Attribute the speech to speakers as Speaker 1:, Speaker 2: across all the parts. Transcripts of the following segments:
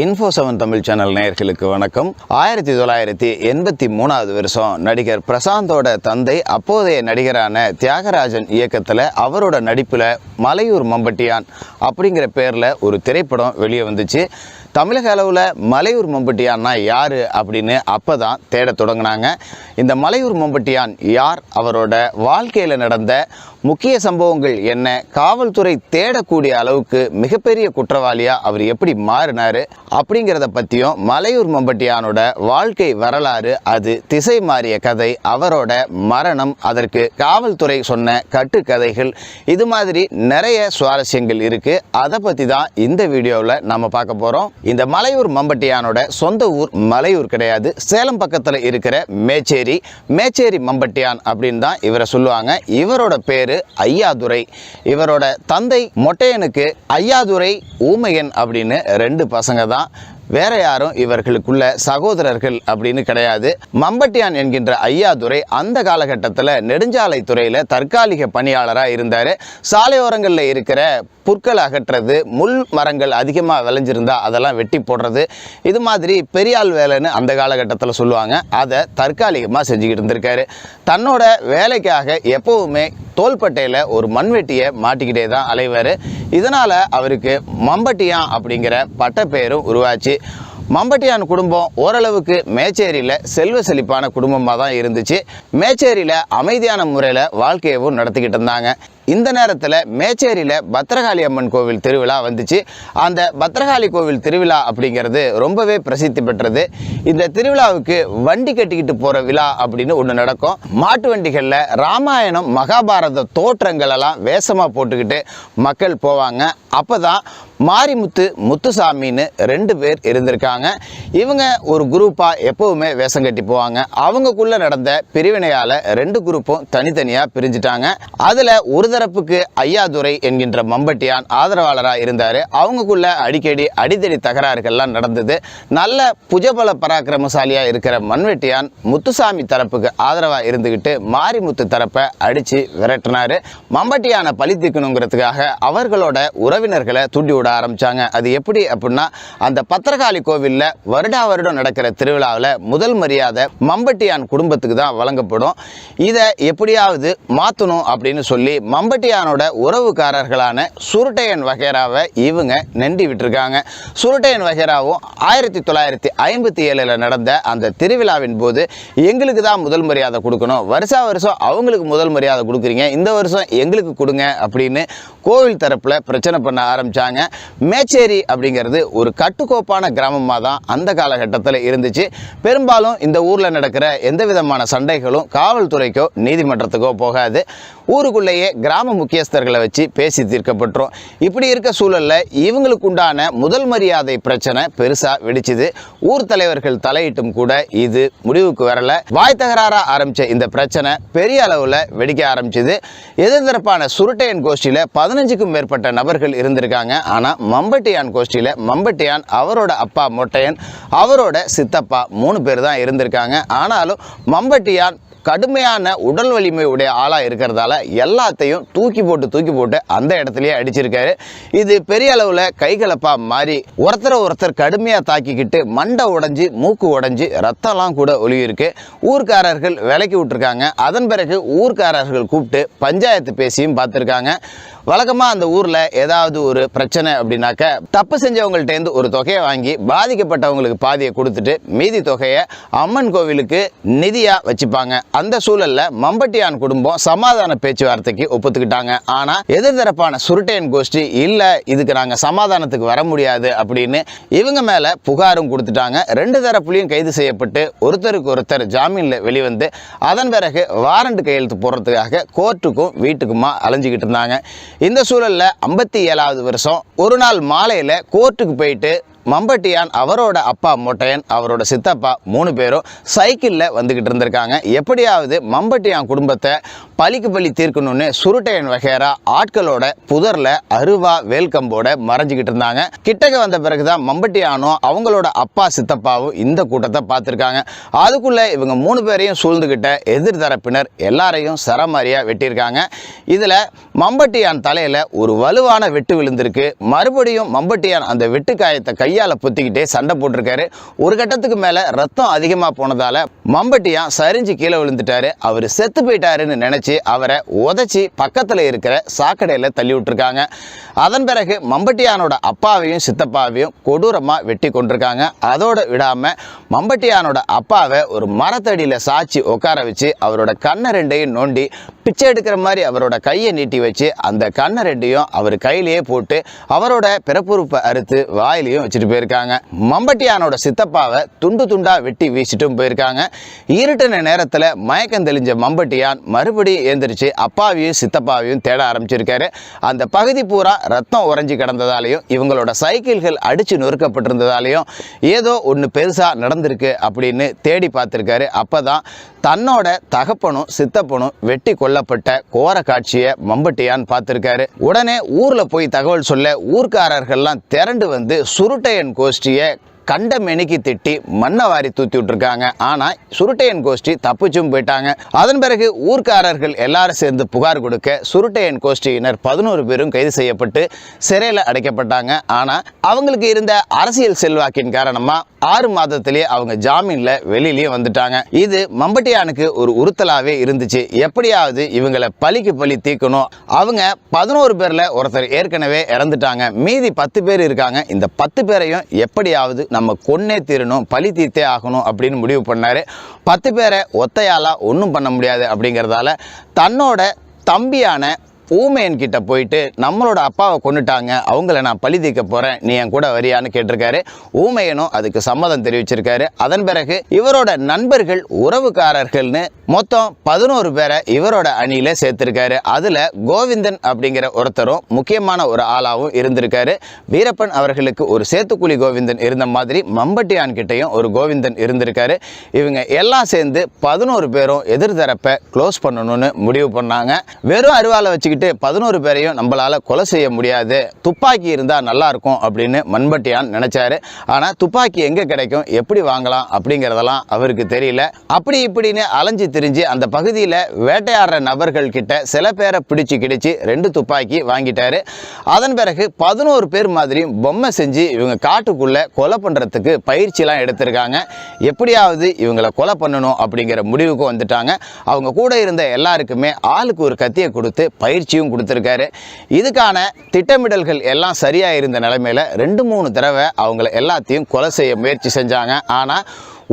Speaker 1: Info7 Tamil channel நேயர்களுக்கு வணக்கம். 1983வது வருஷம் நடிகர் பிரசாந்தோட தந்தை அப்போதைய நடிகரான தியாகராஜன் இயக்கத்தில் அவரோட நடிப்பில் மலையூர் மம்பட்டியான் அப்படிங்கிற பேரில் ஒரு திரைப்படம் வெளியே வந்துச்சு. தமிழக அளவில் மலையூர் மம்பட்டியான்னா யார் அப்படின்னு அப்போ தான் தேட தொடங்கினாங்க. இந்த மலையூர் மம்பட்டியான் யார், அவரோட வாழ்க்கையில் நடந்த முக்கிய சம்பவங்கள் என்ன, காவல்துறை தேடக்கூடிய அளவுக்கு மிகப்பெரிய குற்றவாளியாக அவர் எப்படி மாறினார் அப்படிங்கிறத பற்றியும், மலையூர் மம்பட்டியானோட வாழ்க்கை வரலாறு, அது திசை மாறிய கதை, அவரோட மரணம், அதற்கு காவல்துறை சொன்ன கட்டுக்கதைகள், இது மாதிரி நிறைய சுவாரஸ்யங்கள் இருக்குது. அதை பற்றி தான் இந்த வீடியோவில் நம்ம பார்க்க போகிறோம். இந்த மலையூர் மம்பட்டியானோட சொந்த ஊர் மலையூர் கிடையாது, சேலம் பக்கத்தில் இருக்கிற மேச்சேரி மம்பட்டியான் அப்படின்னு தான் இவரை சொல்லுவாங்க. இவரோட பேர் ஐயாதுரை. இவரோட தந்தை மொட்டையனுக்கு ஐயாதுரை, ஊமையன் அப்படின்னு 2 பசங்க தான். வேற யாரும் இவர்களுக்குள்ள சகோதரர்கள் அப்படின்னு கிடையாது. மம்பட்டியான் என்கின்ற ஐயாதுரை அந்த காலகட்டத்தில் நெடுஞ்சாலை துறையில் தற்காலிக பணியாளராக இருந்தார். சாலையோரங்களில் இருக்கிற புற்கள் அகற்றுறது, முள் மரங்கள் அதிகமாக விளைஞ்சிருந்தா அதெல்லாம் வெட்டி போடுறது, இது மாதிரி பெரியாள் வேலைன்னு அந்த காலகட்டத்தில் சொல்லுவாங்க. அதை தற்காலிகமாக செஞ்சுக்கிட்டு இருந்திருக்காரு. தன்னோட வேலைக்காக எப்போவுமே தோள்பட்டையில் ஒரு மண்வெட்டியை மாட்டிக்கிட்டே தான் அலைவார். இதனால் அவருக்கு மம்பட்டியான் அப்படிங்கிற பட்டப்பெயரும் உருவாச்சு. மம்பட்டியான் குடும்பம் ஓரளவுக்கு மேச்சேரியில் செல்வ செழிப்பான குடும்பமாக தான் இருந்துச்சு. மேச்சேரியில் அமைதியான முறையில் வாழ்க்கையவும் நடத்திக்கிட்டு இருந்தாங்க. இந்த நேரத்தில் மேச்சேரியில் பத்திரகாளி அம்மன் கோவில் திருவிழா வந்துச்சு. அந்த பத்திரகாளி கோவில் திருவிழா அப்படிங்கிறது ரொம்பவே பிரசித்தி பெற்றது. இந்த திருவிழாவுக்கு வண்டி கட்டிக்கிட்டு போகிற விழா அப்படின்னு ஒன்று நடக்கும். மாட்டு வண்டிகளில் ராமாயணம் மகாபாரத தோற்றங்களெல்லாம் வேஷமாக போட்டுக்கிட்டு மக்கள் போவாங்க. அப்போ தான் மாரிமுத்து, முத்துசாமின்னு 2 பேர் இருந்திருக்காங்க. இவங்க ஒரு குரூப்பாக எப்போவுமே வேஷம் கட்டி போவாங்க. அவங்கக்குள்ளே நடந்த பிரிவினையால் 2 குரூப்பும் தனித்தனியாக பிரிஞ்சுட்டாங்க. அதில் ஒரு தரப்புக்கு ஐயாதுரை என்கின்ற மம்பட்டியான் ஆதரவாளராக இருந்தார். அவங்கக்குள்ள அடிக்கடி அடித்தடி தகராறுகள்லாம் நடந்தது. நல்ல புஜபல பராக்கிரமசாலியாக இருக்கிற மண்வெட்டியான் முத்துசாமி தரப்புக்கு ஆதரவாக இருந்துக்கிட்டு மாரிமுத்து தரப்பை அடித்து விரட்டினார். மம்பட்டியானை பழி தீர்க்கணுங்கிறதுக்காக அவர்களோட உறவினர்களை தூண்டி விட ஆரம்பித்தாங்க. அது எப்படி அப்படின்னா, அந்த பத்திரகாளி கோவிலில் வருடம் நடக்கிற திருவிழாவில் முதல் மரியாதை மம்பட்டியான் குடும்பத்துக்கு தான் வழங்கப்படும். இதை எப்படியாவது மாற்றணும் அப்படின்னு சொல்லி மம்பட்டியானோட உறவுக்காரர்களான சுருட்டையன் வகைராவை இவங்க நெண்டி விட்டுருக்காங்க. சுருட்டையன் வகைராவும் 1957 நடந்த அந்த திருவிழாவின் போது எங்களுக்கு தான் முதல் மரியாதை கொடுக்கணும், வருஷம் அவங்களுக்கு முதல் மரியாதை கொடுக்குறீங்க, இந்த வருஷம் எங்களுக்கு கொடுங்க அப்படின்னு கோவில் தரப்பில் பிரச்சனை பண்ண ஆரம்பித்தாங்க. மேச்சேரி அப்படிங்கிறது ஒரு கட்டுக்கோப்பான கிராமமாக தான் அந்த காலகட்டத்தில் இருந்துச்சு. பெரும்பாலும் இந்த ஊரில் நடக்கிற எந்த விதமான சண்டைகளும் காவல்துறைக்கோ நீதிமன்றத்துக்கோ போகாது. ஊருக்குள்ளேயே கிராம முக்கியஸ்தர்களை வச்சு பேசி தீர்க்கப்பட்டுரும். இப்படி இருக்க சூழலில் இவங்களுக்கு உண்டான முதல் மரியாதை பிரச்சனை பெருசாக வெடிச்சுது. ஊர் தலைவர்கள் தலையிட்டும் கூட இது முடிவுக்கு வரல. வாய் தகராறாக ஆரம்பித்த இந்த பிரச்சனை பெரிய அளவில் வெடிக்க ஆரம்பிச்சுது. எதிர்த்தரப்பான சுருட்டையன் கோஷ்டியில் 15க்கும் மேற்பட்ட நபர்கள் இருந்திருக்காங்க. ஆனால் மம்பட்டியான் கோஷ்டியில் மம்பட்டியான், அவரோட அப்பா மொட்டையன், அவரோட சித்தப்பா 3 பேர் தான் இருந்திருக்காங்க. ஆனாலும் மம்பட்டியான் கடுமையான உடல் வலிமை உடைய ஆளாக இருக்கிறதால எல்லாத்தையும் தூக்கி போட்டு அந்த இடத்துலையே அடிச்சிருக்காரு. இது பெரிய அளவில் கைகலப்பாக மாறி ஒருத்தர் கடுமையாக தாக்கிக்கிட்டு மண்டை உடைஞ்சி, மூக்கு உடைஞ்சி, ரத்தம்லாம் கூட ஒளியிருக்கு. ஊர்க்காரர்கள் விலக்கி விட்டுருக்காங்க. அதன் பிறகு ஊர்க்காரர்கள் கூப்பிட்டு பஞ்சாயத்து பேசியும் பார்த்துருக்காங்க. வழக்கமாக அந்த ஊரில் ஏதாவது ஒரு பிரச்சனை அப்படின்னாக்க தப்பு செஞ்சவங்கள்ட்டேருந்து ஒரு தொகையை வாங்கி பாதிக்கப்பட்டவங்களுக்கு பாதியை கொடுத்துட்டு மீதி தொகையை அம்மன் கோவிலுக்கு நிதியாக வச்சுப்பாங்க. அந்த சூழலில் மம்பட்டியான் குடும்பம் சமாதான பேச்சுவார்த்தைக்கு ஒப்புத்துக்கிட்டாங்க. ஆனால் எதிர்த்தரப்பான சுருட்டையன் கோஷ்டி இல்லை, இதுக்கு நாங்கள் சமாதானத்துக்கு வர முடியாது அப்படின்னு இவங்க மேலே புகாரும் கொடுத்துட்டாங்க. 2 தரப்புலையும் கைது செய்யப்பட்டு ஒருத்தருக்கு ஒருத்தர் ஜாமீனில் வெளிவந்து அதன் பிறகு வாரண்ட் கையெழுத்து போடுறதுக்காக கோர்ட்டுக்கும் வீட்டுக்குமா அலைஞ்சிக்கிட்டு இருந்தாங்க. இந்த சூழலில் 57வது வருஷம் ஒரு நாள் மாலையில் கோர்ட்டுக்கு போயிட்டு மம்பட்டியான், அவரோட அப்பா மொட்டையன், அவரோட சித்தப்பா 3 பேரும் சைக்கிளில் வந்துக்கிட்டு இருந்திருக்காங்க. எப்படியாவது மம்பட்டியான் குடும்பத்தை பழிக்கு பழி தீர்க்கணும்னு சுருட்டையன் வகைரா ஆட்களோட புதரில் அருவா வேல்கம்போட மறைஞ்சிக்கிட்டு இருந்தாங்க. கிட்டக்க வந்த பிறகுதான் மம்பட்டியானும் அவங்களோட அப்பா சித்தப்பாவும் இந்த கூட்டத்தை பார்த்துருக்காங்க. அதுக்குள்ளே இவங்க 3 பேரையும் சூழ்ந்துக்கிட்ட எதிர்தரப்பினர் எல்லாரையும் சரமாரியாக வெட்டியிருக்காங்க. இதில் மம்பட்டியான் தலையில் ஒரு வலுவான வெட்டு விழுந்திருக்கு. மறுபடியும் மம்பட்டியான் அந்த வெட்டுக்காயத்தை கையால் பொத்திக்கிட்டே சண்டை போட்டிருக்காரு. ஒரு கட்டத்துக்கு மேலே ரத்தம் அதிகமாக போனதால் மம்பட்டியான் சரிஞ்சு கீழே விழுந்துட்டாரு. அவர் செத்து போயிட்டாருன்னு நினச்சி அவரை உதச்சி பக்கத்தில் இருக்கிற சாக்கடையில் தள்ளி விட்டுருக்காங்க. அதன் பிறகு மம்பட்டியானோட அப்பாவையும் சித்தப்பாவையும் கொடூரமாக வெட்டி கொண்டிருக்காங்க. அதோடு விடாமல் மம்பட்டியானோட அப்பாவை ஒரு மரத்தடியில் சாய்ச்சி உட்கார வச்சு அவரோட கண்ணை ரெண்டையும் நோண்டி பிச்சை எடுக்கிற மாதிரி அவரோட கையை நீட்டி வச்சு அந்த கண்ணை ரெண்டையும் அவர் கையிலேயே போட்டு அவரோட பிறப்புறுப்பை அறுத்து வாயிலையும் வச்சுட்டு போயிருக்காங்க. மம்பட்டியானோட சித்தப்பாவை துண்டு துண்டா வெட்டி வீசிட்டும் போயிருக்காங்க. இருட்டின நேரத்தில் மயக்கம் தெளிஞ்ச மம்பட்டியான் மறுபடியும் எழுந்திரிச்சு அப்பாவையும் சித்தப்பாவையும் தேட ஆரம்பிச்சிருக்காரு. அந்த பகுதி பூரா ரத்தம் உறைஞ்சி கிடந்ததாலையும் இவங்களோட சைக்கிள்கள் அடிச்சு நொறுக்கப்பட்டிருந்ததாலையும் ஏதோ ஒன்று பெருசாக நடந்திருக்கு அப்படின்னு தேடி பார்த்துருக்காரு. அப்போதான் தன்னோட தகப்பனும் சித்தப்பனும் வெட்டி கொல்லப்பட்ட கோர காட்சியை மம்பட்டியான் பார்த்துருக்காரு. உடனே ஊரில் போய் தகவல் சொல்ல ஊர்க்காரர்கள்லாம் திரண்டு வந்து சுருட்டையன் கோஷ்டியை கண்ட மெனிக்கு திட்டி மண்ணை வாரி தூத்தி விட்டுருக்காங்க. ஆனால் சுருட்டையன் கோஷ்டி தப்பிச்சும் போயிட்டாங்க. அதன் பிறகு ஊர்க்காரர்கள் எல்லாரும் சேர்ந்து புகார் கொடுக்க சுருட்டையன் கோஷ்டியினர் 11 பேரும் கைது செய்யப்பட்டு சிறையில் அடைக்கப்பட்டாங்க. ஆனால் அவங்களுக்கு இருந்த அரசியல் செல்வாக்கின் காரணமாக 6 மாதத்திலேயே அவங்க ஜாமீனில் வெளியிலேயே வந்துட்டாங்க. இது மம்பட்டியானுக்கு ஒரு உறுத்தலாகவே இருந்துச்சு. எப்படியாவது இவங்களை பழிக்கு பழி தீர்க்கணும். அவங்க 11 பேரில் ஒருத்தர் ஏற்கனவே இறந்துட்டாங்க, மீதி 10 பேர் இருக்காங்க. இந்த 10 பேரையும் எப்படியாவது நம்ம கொன்னே தீரணும், பழி தீர்த்தே ஆகணும் அப்படின்னு முடிவு பண்ணாரு. 10 பேரை ஒத்தையாலா ஒன்றும் பண்ண முடியாது அப்படிங்கிறதால தன்னோட தம்பியான ஊமையன் கிட்ட போயிட்டு நம்மளோட அப்பாவை கொண்டுட்டாங்க, அவங்கள நான் பழி தீர்க்க போகிறேன், நீ என் கூட வரியான்னு கேட்டிருக்காரு. ஊமையனும் அதுக்கு சம்மதம் தெரிவிச்சிருக்காரு. அதன் பிறகு இவரோட நண்பர்கள் உறவுக்காரர்கள்னு மொத்தம் 11 பேரை இவரோட அணியில் சேர்த்திருக்காரு. அதில் கோவிந்தன் அப்படிங்கிற ஒருத்தரும் முக்கியமான ஒரு ஆளாகவும் இருந்திருக்காரு. வீரப்பன் அவர்களுக்கு ஒரு சேத்துக்குழி கோவிந்தன் இருந்த மாதிரி மம்பட்டியான் கிட்டையும் ஒரு கோவிந்தன் இருந்திருக்காரு. இவங்க எல்லாம் சேர்ந்து 11 பேரும் எதிர்தரப்பை க்ளோஸ் பண்ணணும்னு முடிவு பண்ணாங்க. வெறும் அருவாலை வச்சு 11 பேரையும் நம்மளால கொலை செய்ய முடியாது, துப்பாக்கி இருந்தா நல்லா இருக்கும் அப்படின்னு மம்பட்டியான் நினைச்சாரு. ஆனா துப்பாக்கி எங்க கிடைக்கும், எப்படி வாங்கலாம் அப்படிங்கறதெல்லாம் அவருக்கு தெரியல. அப்படி இப்படின்னு அலைஞ்சு திரிஞ்சு அந்த பகுதியில் வேட்டையாடுற நபர்கள் கிட்ட சில பேரை பிடிச்சு கிடைச்சி 2 துப்பாக்கி வாங்கிட்டாரு. அதன் பிறகு 11 பேர் மாதிரியும் பொம்மை செஞ்சு இவங்க காட்டுக்குள்ள கொலை பண்றதுக்கு பயிற்சியெல்லாம் எடுத்திருக்காங்க. எப்படியாவது இவங்களை கொலை பண்ணணும் அப்படிங்கிற முடிவுக்கு வந்துட்டாங்க. அவங்க கூட இருந்த எல்லாருக்குமே ஆளுக்கு ஒரு கத்தியை கொடுத்து பயிற்சியும் கொடுத்திருக்காரு. இதுக்கான திட்டமிடல்கள் எல்லாம் சரியா இருந்த நிலைமையில 2-3 தடவை அவங்கள எல்லாத்தையும் கொலை செய்ய முயற்சி செஞ்சாங்க. ஆனா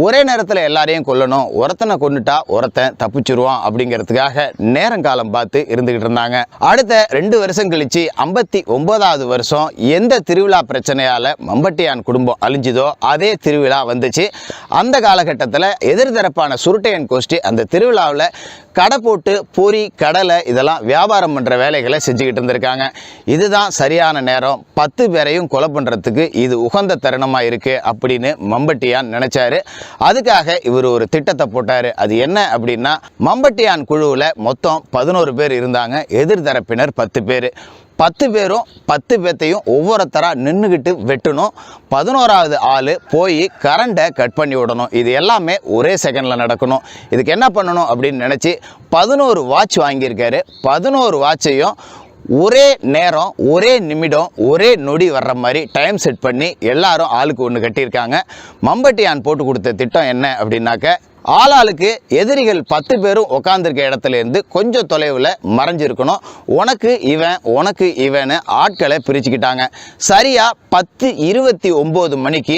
Speaker 1: ஒரே நேரத்தில் எல்லாரையும் கொல்லணும், ஒருத்தனை கொண்டுட்டா ஒருத்தன் தப்பிச்சிருவான் அப்படிங்கிறதுக்காக நேரங்காலம் பார்த்து இருந்துகிட்டு இருந்தாங்க. அடுத்த 2 வருஷம் கழிச்சு 59வது வருஷம் எந்த திருவிழா பிரச்சனையால மம்பட்டியான் குடும்பம் அழிஞ்சுதோ அதே திருவிழா வந்துச்சு. அந்த காலகட்டத்தில் எதிர்தரப்பான சுருட்டையன் கோஷ்டி அந்த திருவிழாவில் கடை போட்டு பொறி கடலை இதெல்லாம் வியாபாரம் பண்ணுற வேலைகளை செஞ்சுக்கிட்டு இருந்திருக்காங்க. இதுதான் சரியான நேரம், 10 பேரையும் கொலை பண்ணுறதுக்கு இது உகந்த தருணமாக இருக்குது அப்படின்னு மம்பட்டியான் நினைச்சாரு. அதுக்காக இவர் ஒரு திட்டத்தை போட்டாரு. அது என்ன அப்படின்னா, மம்பட்டியான் குழுவில் மொத்தம் 11 பேர் இருந்தாங்க, எதிர்தரப்பினர் 10 பேர். 10 பேரும் 10 பேர்த்தையும் ஒவ்வொருத்தரா நின்றுக்கிட்டு வெட்டணும். 11வது ஆள் போய் கரண்டை கட் பண்ணி விடணும். இது எல்லாமே ஒரே செகண்டில் நடக்கணும். இதுக்கு என்ன பண்ணணும் அப்படின்னு நினச்சி 11 வாட்ச் வாங்கியிருக்காரு. 11 வாட்சையும் ஒரே நேரம், ஒரே நிமிடம், ஒரே நொடி வர்ற மாதிரி டைம் செட் பண்ணி எல்லாரும் ஆளுக்கு ஒன்று கட்டியிருக்காங்க. மம்பட்டியான் போட்டு கொடுத்த திட்டம் என்ன அப்படின்னாக்க, ஆளாளுக்கு எதிரிகள் 10 பேரும் உட்காந்துருக்க இடத்துல இருந்து கொஞ்சம் தொலைவில் மறைஞ்சிருக்கணும். உனக்கு இவன் ஆட்களை பிரிச்சுக்கிட்டாங்க. சரியா 10:29 மணிக்கு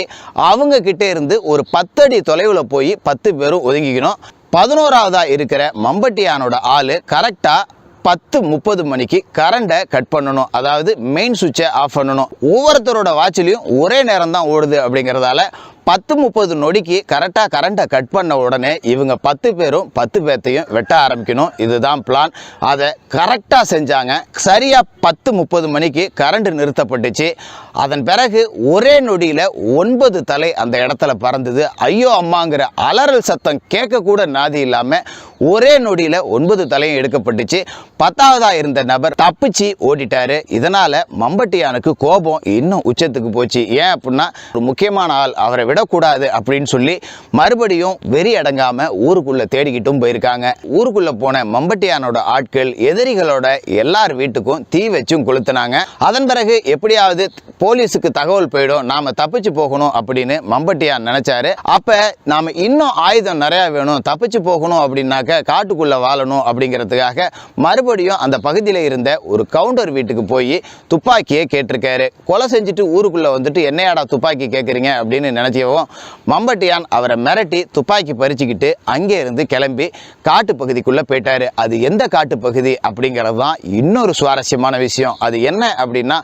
Speaker 1: அவங்க கிட்டே இருந்து ஒரு 10 அடி தொலைவில் போய் 10 பேரும் ஒதுங்கிக்கணும். 11ஆவதா இருக்கிற மம்பட்டியானோட ஆள் கரெக்டாக 10:30 மணிக்கு கரண்டை கட் பண்ணணும், அதாவது மெயின் சுவிட்சை ஆஃப் பண்ணணும். ஒவ்வொருத்தரோட வாட்சிலையும் ஒரே நேரம் தான் ஓடுது அப்படிங்கிறதால 10:30 நொடிக்கு கரெக்டாக கரண்டை கட் பண்ண உடனே இவங்க 10 பேரும் 10 பேர்த்தையும் வெட்ட ஆரம்பிக்கணும். இதுதான் பிளான். அதை கரெக்டாக செஞ்சாங்க. சரியாக 10:30 மணிக்கு கரண்ட் நிறுத்தப்பட்டுச்சு. அதன் பிறகு ஒரே நொடியில் 9 தலை அந்த இடத்துல பறந்தது. ஐயோ அம்மாங்கிற அலறல் சத்தம் கேட்க கூட நாதி இல்லாமல் ஒரே நொடியில் 9 தலையும் எடுக்கப்பட்டுச்சு. 10ஆவதா இருந்த நபர் தப்பிச்சு ஓடிட்டாரு. இதனால மம்பட்டியானுக்கு கோபம் இன்னும் உச்சத்துக்கு போச்சு. ஏன் அப்படின்னா ஒரு முக்கியமான ஆள், அவரை விடக்கூடாது அப்படின்னு சொல்லி மறுபடியும் வெறி அடங்காம ஊருக்குள்ள தேடிக்கிட்டும் போயிருக்காங்க. ஊருக்குள்ள போன மம்பட்டியானோட ஆட்கள் எதிரிகளோட எல்லார் வீட்டுக்கும் தீ வச்சும் கொளுத்துனாங்க. அதன் பிறகு எப்படியாவது போலீஸுக்கு தகவல் போயிடும், நாம தப்பிச்சு போகணும் அப்படின்னு மம்பட்டியான் நினைச்சாரு. அப்ப நாம இன்னும் ஆயுதம் நிறைய வேணும், தப்பிச்சு போகணும் அப்படின்னாக்க காட்டுக்குள்ள வாழணும் அப்படிங்கிறதுக்காக மறுபடியும் அந்த பகுதியில் இருந்த ஒரு கவுண்டர் வீட்டுக்கு போய் துப்பாக்கியை கேட்டிருக்காரு. கொலை செஞ்சுட்டு ஊருக்குள்ள வந்துட்டு என்னையாடா துப்பாக்கி கேட்குறீங்க அப்படின்னு நினைச்சவும் மம்பட்டியான் அவரை மிரட்டி துப்பாக்கி பறிச்சுக்கிட்டு அங்கே இருந்து கிளம்பி காட்டு பகுதிக்குள்ள போயிட்டாரு. அது எந்த காட்டு பகுதி அப்படிங்கிறது தான் இன்னொரு சுவாரஸ்யமான விஷயம். அது என்ன அப்படின்னா,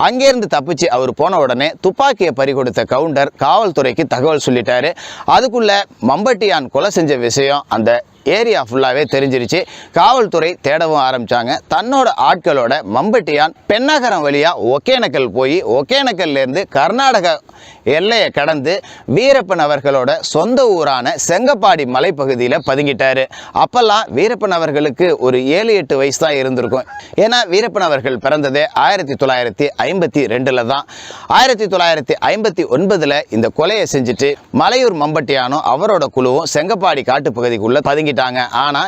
Speaker 1: அங்கேருந்து தப்பிச்சு அவர் போன உடனே துப்பாக்கியை பறிகொடுத்த கவுண்டர் காவல்துறைக்கு தகவல் சொல்லிட்டாரு. அதுக்குள்ள மம்பட்டியான் கொலை செஞ்ச விஷயம் அந்த ஏரியா ஃபுல்லாகவே தெரிஞ்சிருச்சு. காவல்துறை தேடவும் ஆரம்பித்தாங்க. தன்னோட ஆட்களோட மம்பட்டியான் பெண்ணகரம் வழியாக ஒகேனக்கல் போய் ஒகேனக்கல்லேருந்து கர்நாடக எல்லையை கடந்து வீரப்பன் அவர்களோட சொந்த ஊரான செங்கப்பாடி மலைப்பகுதியில் பதுங்கிட்டாரு. அப்பெல்லாம் வீரப்பன் அவர்களுக்கு ஒரு 7-8 வயசு தான் இருந்திருக்கும். ஏன்னா வீரப்பன் அவர்கள் பிறந்ததே 1952 தான். 1959 இந்த கொலையை செஞ்சுட்டு மலையூர் மம்பட்டியானும் அவரோட குழுவும் செங்கப்பாடி காட்டு பகுதிக்குள்ள பதுங்கிட்டாங்க. ஆனா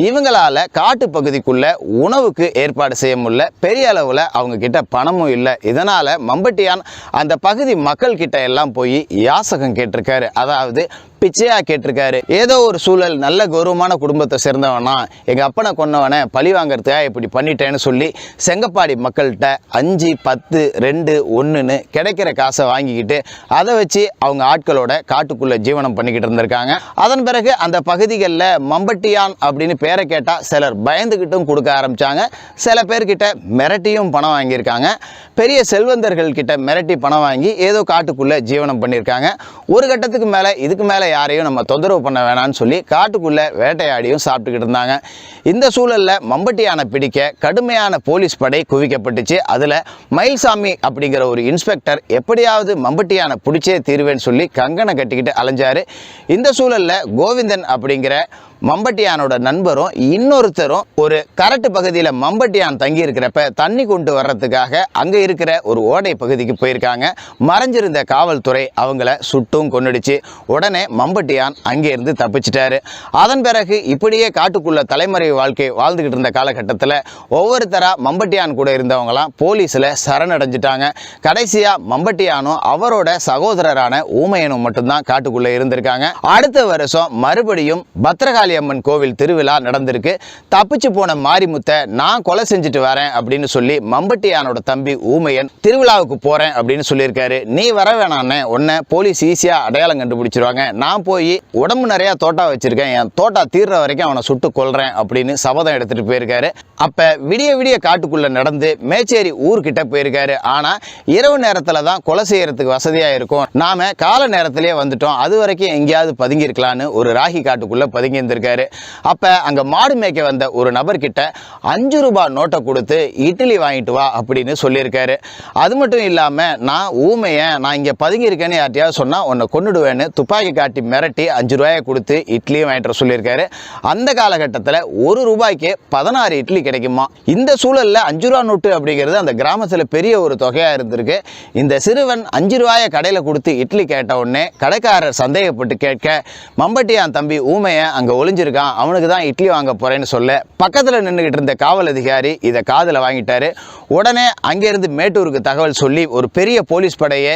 Speaker 1: இவங்களால காட்டு பகுதிக்குள்ள உணவுக்கு ஏற்பாடு செய்ய முடியல. பெரிய அளவுல அவங்க கிட்ட பணமும் இல்லை. இதனால மம்பட்டியான் அந்த பகுதி மக்கள் கிட்ட எல்லாம் போய் யாசகம் கேட்டிருக்காரு. அதாவது பிச்சையா கேட்டிருக்காரு. ஏதோ ஒரு சூழல், நல்ல கௌரவமான குடும்பத்தை சேர்ந்தவனா, எங்க அப்பனை கொன்னவனை பழி வாங்கறதுக்காக இப்படி பண்ணிட்டேன்னு சொல்லி செங்கப்பாடி மக்கள்கிட்ட 5, 10, 2, 1ன்னு கிடைக்கிற காசை வாங்கிக்கிட்டு அதை வச்சு அவங்க ஆட்களோட காட்டுக்குள்ள ஜீவனம் பண்ணிக்கிட்டு இருந்திருக்காங்க. அதன் பிறகு அந்த பகுதிகளில் மம்பட்டியான் அப்படின்னு பேரை கேட்டால் சிலர் பயந்துக்கிட்டும் கொடுக்க ஆரம்பிச்சாங்க. சில பேர்கிட்ட மிரட்டியும் பணம் வாங்கியிருக்காங்க. பெரிய செல்வந்தர்கள் கிட்ட மிரட்டி பணம் வாங்கி ஏதோ காட்டுக்குள்ள ஜீவனம் பண்ணியிருக்காங்க. ஒரு கட்டத்துக்கு மேலே இதுக்கு மேலே யாரையும் நம்ம தொந்தரவு பண்ண வேணாம்னு சொல்லி காட்டுக்குள்ள வேட்டையாடியும் சாப்பிட்டுக்கிட்டு இருந்தாங்க. இந்த சூழல்ல மம்பட்டியானை பிடிக்க கடுமையான போலீஸ் படை குவிக்கப்பட்டுச்சு. அதுல மயில்சாமி அப்படிங்கிற ஒரு இன்ஸ்பெக்டர் எப்படியாவது மம்பட்டியானை பிடிச்சே தீர்வேன்னு சொல்லி கங்கனை கட்டிக்கிட்டு அலைஞ்சாரு. இந்த சூழல்ல கோவிந்தன் அப்படிங்கிற மம்பட்டியானோட நண்பரும் இன்னொருத்தரும் ஒரு கரட்டு பகுதியில் மம்பட்டியான் தங்கி இருக்கிறப்ப தண்ணி கொண்டு வர்றதுக்காக அங்கே இருக்கிற ஒரு ஓடை பகுதிக்கு போயிருக்காங்க. மறைஞ்சிருந்த காவல்துறை அவங்கள சுட்டும் கொன்னுடுச்சு. உடனே மம்பட்டியான் அங்கே இருந்து தப்பிச்சிட்டாரு. அதன் பிறகு இப்படியே காட்டுக்குள்ள தலைமறை வாழ்க்கை வாழ்ந்துகிட்டு இருந்த காலகட்டத்தில் ஒவ்வொருத்தரா மம்பட்டியான் கூட இருந்தவங்களாம் போலீஸில் சரணடைஞ்சிட்டாங்க. கடைசியா மம்பட்டியானும் அவரோட சகோதரரான ஊமையனும் மட்டும்தான் காட்டுக்குள்ள இருந்திருக்காங்க. அடுத்த வருஷம் மறுபடியும் பத்ரகாளி அம்மன் கோவில் திருவிழா நடந்திருக்கு. தப்பிச்சு போன மாரிமுத்தை நான் கொலை செஞ்சுட்டு வரேன் அப்படின்னு சொல்லி மம்பட்டியானோட தம்பி ஊமையன் திருவிழாவுக்கு போறேன் அப்படின்னு சொல்லியிருக்காரு. நீ வர வேணான்னு உன்னை போலீஸ் ஈஸியா அடையாளம் கண்டுபிடிச்சிருவாங்க. நான் போய் உடம்பு நிறைய தோட்டா வச்சிருக்கேன், என் தோட்டா தீர்ற வரைக்கும் அவனை சுட்டு கொல்றேன் அப்படின்னு சபதம் எடுத்துட்டு போயிருக்காரு. அப்ப விடிய விடிய காட்டுக்குள்ள நடந்து மேச்சேரி ஊர்கிட்ட போயிருக்காரு. ஆனா இரவு நேரத்துல தான் கொலை செய்யறதுக்கு வசதியா இருக்கும், நாம கால நேரத்திலேயே வந்துட்டோம், அது வரைக்கும் எங்கேயாவது பதுங்கி இருக்கலான்னு ஒரு ராகி காட்டுக்குள்ள பதுங்கி இருந்திருக்காரு. அப்ப அங்க மாடு மேய்க்க வந்த ஒரு நபர்கிட்ட 5 ரூபாய் நோட்டை கொடுத்து இட்லி வாங்கிட்டு வா அப்படின்னு சொல்லியிருக்காரு. அது மட்டும் இல்லாம நான் ஊமையன், நான் இங்க பதுங்கி இருக்கேன்னு யார்ட்டையாவது சொன்னா உன்னை கொன்னுடுவேன்னு துப்பாக்கி காட்டி மிரட்டி 5 ரூபாயை கொடுத்து இட்லியும் வாங்கிட்டு சொல்லியிருக்காரு. அந்த காலகட்டத்தில் 1 ரூபாய்க்கு 16 இட்லி கிடைக்குமா. இந்த சூழல்ல 5 ரூபா நோட்டு அப்படிங்கிறது அந்த கிராமத்துல பெரிய ஒரு தொகையா இருந்திருக்கு. இந்த சிறுவன் 5 ரூபாயை கடையில கொடுத்து இட்லி கேட்ட உடனே கடைக்காரர் சந்தேகப்பட்டு கேட்க மம்பட்டியான் தம்பி ஊமையன் அங்க ஒளிஞ்சிருக்கான், அவனுக்கு தான் இட்லி வாங்க போறேன்னு சொல்ல பக்கத்துல நின்றுகிட்டு இருந்த காவல் அதிகாரி இதை காதுல வாங்கிட்டாரு. உடனே அங்கிருந்து மேட்டூருக்கு தகவல் சொல்லி ஒரு பெரிய போலீஸ் படையை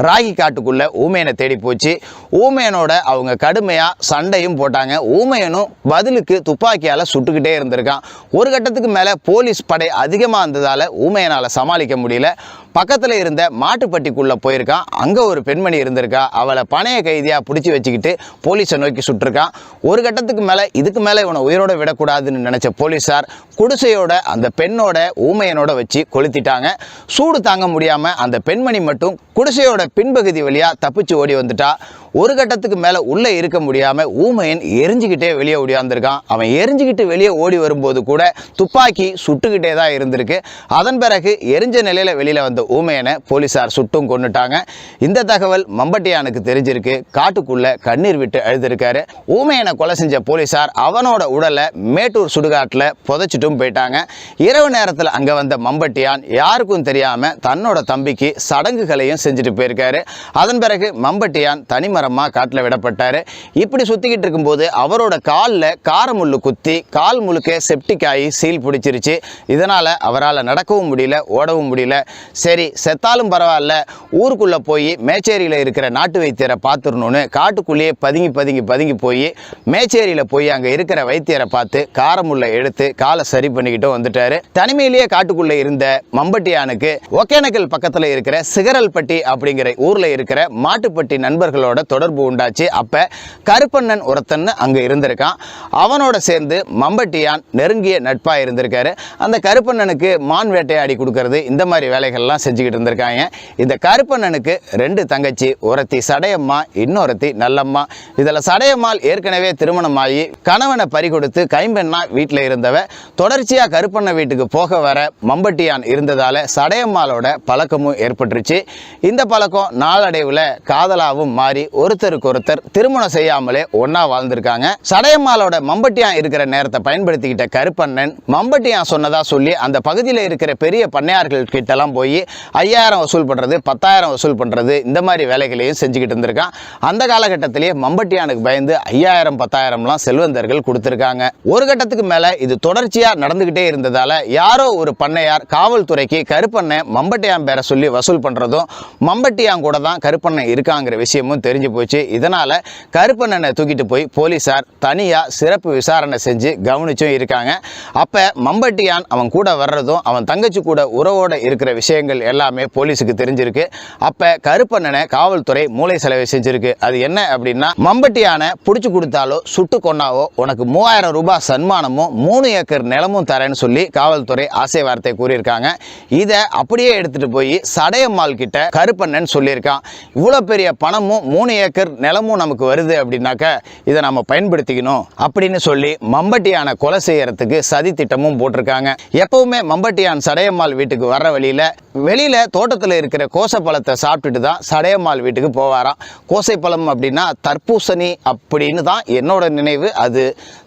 Speaker 1: ராகி காட்டுக்குள்ள ஊமையனை தேடி போச்சு. ஊமையனோட அவங்க கடுமையா சண்டையும் போட்டாங்க. ஊமையனும் பதிலுக்கு துப்பாக்கியால சுட்டுக்கிட்டே இருந்திருக்கான். ஒரு கட்டத்துக்கு மேல போலீஸ் படை அதிகமா இருந்ததால ஊமையனால சமாளிக்க முடியல. பக்கத்துல இருந்த மாட்டுப்பட்டிக்குள்ள போயிருக்கான். அங்க ஒரு பெண்மணி இருந்திருக்கா. அவளை பணைய கைதியா பிடிச்சி வச்சுக்கிட்டு போலீஸை நோக்கி சுட்டிருக்கான். ஒரு கட்டத்துக்கு மேல இதுக்கு மேல இவனை உயிரோட விடக்கூடாதுன்னு நினைச்ச போலீஸார் குடிசையோட அந்த பெண்ணோட ஊமையனோட வச்சு கொளுத்திட்டாங்க. சூடு தாங்க முடியாம அந்த பெண்மணி மட்டும் குடிசையோட பின்பகுதி வழியா தப்பிச்சு ஓடி வந்துட்டா. ஒரு கட்டத்துக்கு மேலே உள்ளே இருக்க முடியாமல் ஊமையன் எரிஞ்சுக்கிட்டே வெளியே ஓடியாந்திருக்கான். அவன் எரிஞ்சுக்கிட்டு வெளியே ஓடி வரும்போது கூட துப்பாக்கி சுட்டுக்கிட்டே தான் இருந்திருக்கு. அதன் பிறகு எரிஞ்ச நிலையில் வெளியில் வந்த ஊமையனை போலீஸார் சுட்டும் கொண்டுட்டாங்க. இந்த தகவல் மம்பட்டியானுக்கு தெரிஞ்சிருக்கு. காட்டுக்குள்ள கண்ணீர் விட்டு அழுதுருக்காரு. ஊமையனை கொலை செஞ்ச போலீஸார் அவனோட உடலை மேட்டூர் சுடுகாட்டில் புதைச்சிட்டும் போயிட்டாங்க. இரவு நேரத்தில் அங்கே வந்த மம்பட்டியான் யாருக்கும் தெரியாமல் தன்னோட தம்பிக்கு சடங்குகளையும் செஞ்சுட்டு போயிருக்காரு. அதன் பிறகு மம்பட்டியான் தனிமரமாக காட்டில் விடப்பட்டார். இப்படி சுற்றிக்கிட்டு இருக்கும்போது அவரோட காலில் காரமுள்ளு குத்தி கால் முழுக்க செப்டிக் ஆகி சீல் பிடிச்சிருச்சு. இதனால் அவரால் நடக்கவும் முடியல, ஓடவும் முடியல. சரி செத்தாலும் பரவாயில்ல, ஊருக்குள்ளே போய் மேச்சேரியில் இருக்கிற நாட்டு வைத்தியரை பார்த்துடணுன்னு காட்டுக்குள்ளேயே பதுங்கி போய் மேச்சேரியில் போய் அங்கே இருக்கிற வைத்தியரை பார்த்து காரமுள்ள எடுத்து காலை சரி பண்ணிக்கிட்டு வந்துட்டாரு. தனிமையிலேயே காட்டுக்குள்ளே இருந்த மம்பட்டியானுக்கு ஒகேனக்கல் பக்கத்தில் இருக்கிற சிகரல்பட்டி அப்படிங்கிற ஊரில் இருக்கிற மாட்டுப்பட்டி நண்பர்களோட தொடர்பு உண்டாச்சு. அப்போ கருப்பண்ணன் ஒருத்தன் அங்கே இருந்திருக்கான். அவனோட சேர்ந்து மம்பட்டியான் நெருங்கிய நட்பாக இருந்திருக்காரு. அந்த கருப்பண்ணனுக்கு மான் வேட்டையாடி கொடுக்கறது இந்த மாதிரி வேலைகள்லாம் செஞ்சுக்கிட்டு இருந்திருக்காங்க. இந்த கருப்பண்ணனுக்கு 2 தங்கச்சி, ஒருத்தி சடையம்மா, இன்னொருத்தி நல்லம்மா. இதில் சடையம்மாள் ஏற்கனவே திருமணமாகி கணவனை பறிகொடுத்து கைம்பெண்ணா வீட்டில் இருந்தவ தொடர்ச்சியாக கருப்பண்ண வீட்டுக்கு போக வர மம்பட்டியான் இருந்ததால் சடையம்மாளோட பழக்கமும் ஏற்பட்டுருச்சு. இந்த பழக்கம் நாளடைவில் காதலாவும் மாறி ஒருத்தருக்கு ஒருத்தர் திருமணம் செய்யாமலே ஒன்னா வாழ்ந்திருக்காங்க. சடையம்மாளோட மம்பட்டியான் இருக்கிற நேரத்தை பயன்படுத்திக்கிட்ட கருப்பண்ணன் மம்பட்டியான் சொன்னதா சொல்லி அந்த பகுதியில் இருக்கிற பெரிய பண்ணையார்கள் கிட்டலாம் போய் 5000 வசூல் பண்றது, 10,000 வசூல் பண்றது, இந்த மாதிரி வேலைகளையும் செஞ்சுக்கிட்டு இருந்திருக்கான். அந்த காலகட்டத்திலேயே மம்பட்டியானுக்கு பயந்து 5000 10,000லாம் செல்வந்தர்கள் கொடுத்திருக்காங்க. ஒரு கட்டத்துக்கு மேல இது தொடர்ச்சியா நடந்துகிட்டே இருந்ததால யாரோ ஒரு பண்ணையார் காவல்துறைக்கு கருப்பண்ணன் மம்பட்டியான் பேரை சொல்லி வசூல் பண்றதும் மம்பட்டியான் கூட தான் கருப்பண்ணன் இருக்காங்கிற விஷயமும் தெரிஞ்சு போச்சு. இதனால கருப்பண்ணனை தூக்கிட்டு போய் போலீசார் தனியா சிறப்பு விசாரணை செஞ்சு கவனிச்சும் இருக்காங்க. அப்ப மம்பட்டியான் அவன் கூட வர்றதும் அவன் தங்கச்சி கூட உறவோட இருக்கிற விஷயங்கள் எல்லாமே போலீஸுக்கு தெரிஞ்சிருக்கு. அப்ப கருப்பண்ணனை காவல்துறை மூளை செலவை செஞ்சிருக்கு. அது என்ன அப்படின்னா, மம்பட்டியானை பிடிச்சு கொடுத்தாலோ சுட்டு கொண்டாவோ உனக்கு 3000 ரூபாய் சன்மானமும் 3 ஏக்கர் நிலமும் தரேன்னு சொல்லி காவல்துறை ஆசை வார்த்தை கூறியிருக்காங்க. இதை அப்படியே எடுத்துட்டு போய் சடையம்மாள் கிட்ட கருப்பண்ணன் சொல்லியிருக்கான். இவ்வளோ பெரிய பணமும் 3 ஏக்கர் நிலமும் நமக்கு வருது அப்படின்னாக்க இதை நம்ம பயன்படுத்திக்கணும் அப்படின்னு சொல்லி மம்பட்டியானை கொலை செய்யறதுக்கு சதி திட்டமும் போட்டிருக்காங்க. எப்பவுமே மம்பட்டியான் சடையம்மாள் வீட்டுக்கு வர்ற வெளியில தோட்டத்தில் இருக்கிற கோசப்பழத்தை சாப்பிட்டுட்டு தான் சடையம்மாள் வீட்டுக்கு போவாராம். கோசைப்பழம் அப்படின்னா தர்பூசணி அப்படின்னு தான் என்னோட நினைவு. அது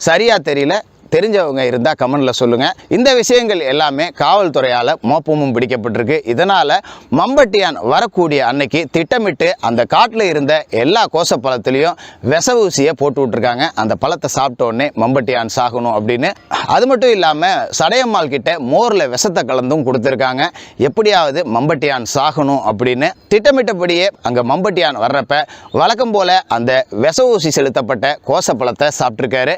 Speaker 1: சரியா தெரியல, தெரிஞ்சவங்க இருந்தால் கமெண்ட்ல சொல்லுங்க. இந்த விஷயங்கள் எல்லாமே காவல்துறையால் மோப்பமும் பிடிக்கப்பட்டிருக்கு. இதனால மம்பட்டியான் வரக்கூடிய அன்னைக்கு திட்டமிட்டு அந்த காட்டில் இருந்த எல்லா கோசப்பழத்திலையும் விச ஊசியை போட்டு விட்டுருக்காங்க. அந்த பழத்தை சாப்பிட்ட உடனே மம்பட்டியான் சாகணும் அப்படின்னு. அது மட்டும் இல்லாமல் சடையம்மாள் கிட்ட மோரில் விஷத்தை கலந்தும் கொடுத்துருக்காங்க. எப்படியாவது மம்பட்டியான் சாகணும் அப்படின்னு திட்டமிட்டபடியே அங்கே மம்பட்டியான் வர்றப்ப வழக்கம் போல அந்த விச ஊசி செலுத்தப்பட்ட கோசப்பழத்தை சாப்பிட்ருக்காரு.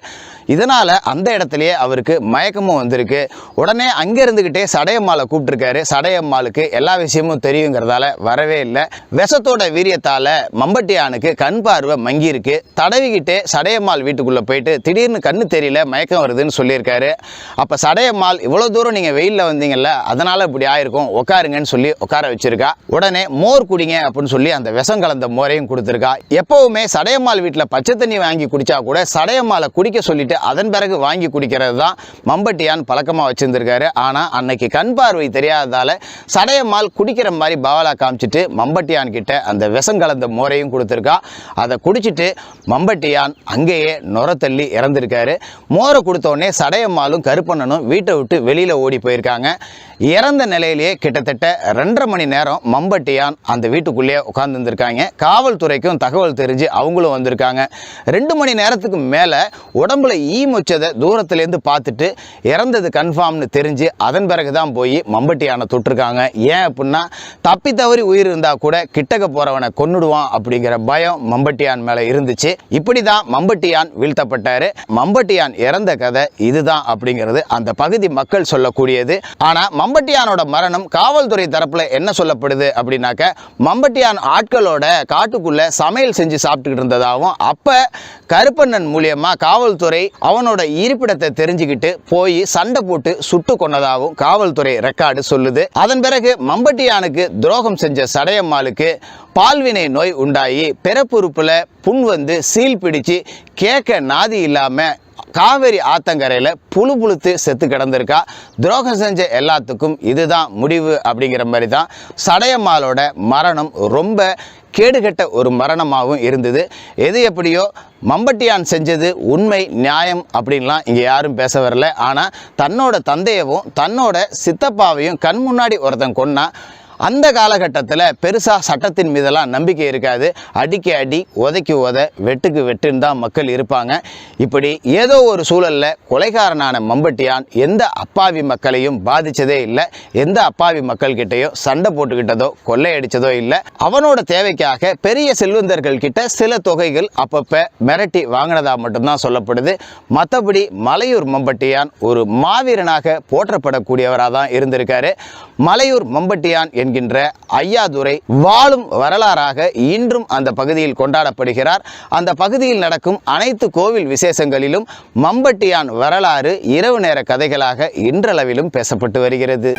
Speaker 1: இதனால் அந்த இடத்துலையே அவருக்கு மயக்கமும் வந்திருக்கு. உடனே அங்கே இருந்துக்கிட்டே சடையம்மாளை கூப்பிட்டுருக்காரு. சடையம்மாளுக்கு எல்லா விஷயமும் தெரியுங்கிறதால வரவே இல்லை. விஷத்தோட வீரியத்தால் மம்பட்டியானுக்கு கண் பார்வை மங்கி இருக்கு. தடவிக்கிட்டே சடையம்மாள் வீட்டுக்குள்ளே போயிட்டு திடீர்னு கண்ணு தெரியல, மயக்கம் வருதுன்னு சொல்லியிருக்காரு. அப்போ சடையம்மாள் இவ்வளோ தூரம் நீங்கள் வெயிலில் வந்தீங்கல்ல, அதனால் இப்படி ஆயிருக்கும், உட்காருங்கன்னு சொல்லி உட்கார வச்சிருக்கா. உடனே மோர் குடிங்க அப்படின்னு சொல்லி அந்த விஷம் கலந்த மோரையும் கொடுத்துருக்கா. எப்பவுமே சடையம்மாள் வீட்டில் பச்சை தண்ணி வாங்கி குடிச்சா கூட சடையம்மாளை குடிக்க சொல்லிட்டு அதன் பிறகு வாங்கி குடிக்கிறது தான் மம்பட்டியான் பழக்கமாக வச்சிருந்திருக்காரு. ஆனால் அன்னைக்கு கண் பார்வை தெரியாததால சடையம்மாள் குடிக்கிற மாதிரி பவாலா காமிச்சிட்டு மம்பட்டியான் கிட்ட அந்த விஷம் கலந்த மோரையும் கொடுத்துருக்கா. அதை குடிச்சிட்டு மம்பட்டியான் அங்கேயே நுர தள்ளி இறந்திருக்காரு. மோரை கொடுத்தோடனே சடையம்மாளும் கருப்பண்ணனும் வீட்டை விட்டு வெளியில் ஓடி போயிருக்காங்க. இறந்த நிலையிலேயே கிட்டத்தட்ட 2.5 மணி நேரம் மம்பட்டியான் அந்த வீட்டுக்குள்ளேயே உட்கார்ந்துருக்காங்க. காவல்துறைக்கும் தகவல் தெரிஞ்சு அவங்களும் வந்திருக்காங்க. 2 மணி நேரத்துக்கு மேலே உடம்புல ஈ மொச்சதை தூரத்துலேருந்து பார்த்துட்டு இறந்தது கன்ஃபார்ம்னு தெரிஞ்சு அதன் பிறகு தான் போய் மம்பட்டியானை தொட்டிருக்காங்க. ஏன் அப்படின்னா, தப்பி தவறி உயிர் இருந்தால் கூட கிட்டக்க போகிறவனை கொன்னுடுவான் அப்படிங்கிற பயம் மம்பட்டியான் மேலே இருந்துச்சு. இப்படி தான் மம்பட்டியான் வீழ்த்தப்பட்டார். மம்பட்டியான் இறந்த கதை இதுதான் அப்படிங்கிறது அந்த பகுதி மக்கள் சொல்லக்கூடியது. ஆனால் மம்பட்டியானோட மரணம் காவல்துறை தரப்புல என்ன சொல்லப்படுது அப்படின்னாக்க, மம்பட்டியான் ஆட்களோட காட்டுக்குள்ள சமையல் செஞ்சு சாப்பிட்டுக்கிட்டு இருந்ததாகவும், அப்ப கருப்பண்ணன் மூலியமா காவல்துறை அவனோட இருப்பிடத்தை தெரிஞ்சுக்கிட்டு போய் சண்டை போட்டு சுட்டு கொன்னதாகவும் காவல்துறை ரெக்கார்டு சொல்லுது. அதன் பிறகு மம்பட்டியானுக்கு துரோகம் செஞ்ச சடையம்மாளுக்கு பால்வினை நோய் உண்டாகி பிறப்புறுப்புல புண் வந்து சீல் பிடிச்சு கேட்க நாதி இல்லாம காவேரி ஆத்தங்கரையில் புழு புழுத்து செத்து கிடந்திருக்கா. துரோகம் செஞ்ச எல்லாத்துக்கும் இதுதான் முடிவு அப்படிங்கிற மாதிரி தான் சடையம்மாளோட மரணம் ரொம்ப கேடுகட்ட ஒரு மரணமாகவும் இருந்தது. எது எப்படியோ மம்பட்டியான் செஞ்சது உண்மை நியாயம் அப்படின்லாம் இங்கே யாரும் பேச வரல. ஆனால் தன்னோட தந்தையவும் தன்னோட சித்தப்பாவையும் கண் முன்னாடி ஒருத்தன் கொன்னா அந்த காலகட்டத்தில் பெருசாக சட்டத்தின் மீதெல்லாம் நம்பிக்கை இருக்காது. அடிக்கு அடி, உதைக்கு உதை, வெட்டுக்கு வெட்டுன்னு தான் மக்கள் இருப்பாங்க. இப்படி ஏதோ ஒரு சூழலில் கொலைகாரனான மம்பட்டியான் எந்த அப்பாவி மக்களையும் பாதித்ததே இல்லை. எந்த அப்பாவி மக்கள்கிட்டையோ சண்டை போட்டுக்கிட்டதோ கொள்ளையடித்ததோ இல்லை. அவனோட தேவைக்காக பெரிய செல்வந்தர்கள் கிட்ட சில தொகைகள் அப்பப்போ மிரட்டி வாங்கினதா மட்டும்தான் சொல்லப்படுது. மற்றபடி மலையூர் மம்பட்டியான் ஒரு மாவீரனாக போற்றப்படக்கூடியவராக தான் இருந்திருக்காரு. மலையூர் மம்பட்டியான் என்கின்ற ஐயாதுரை வாழும் வரலாறாக இன்றும் அந்த பகுதியில் கொண்டாடப்படுகிறார். அந்த பகுதியில் நடக்கும் அனைத்து கோவில் விசேஷங்களிலும் மம்பட்டியான் வரலாறு இரவு நேர கதைகளாக இன்றளவிலும் பேசப்பட்டு வருகிறது.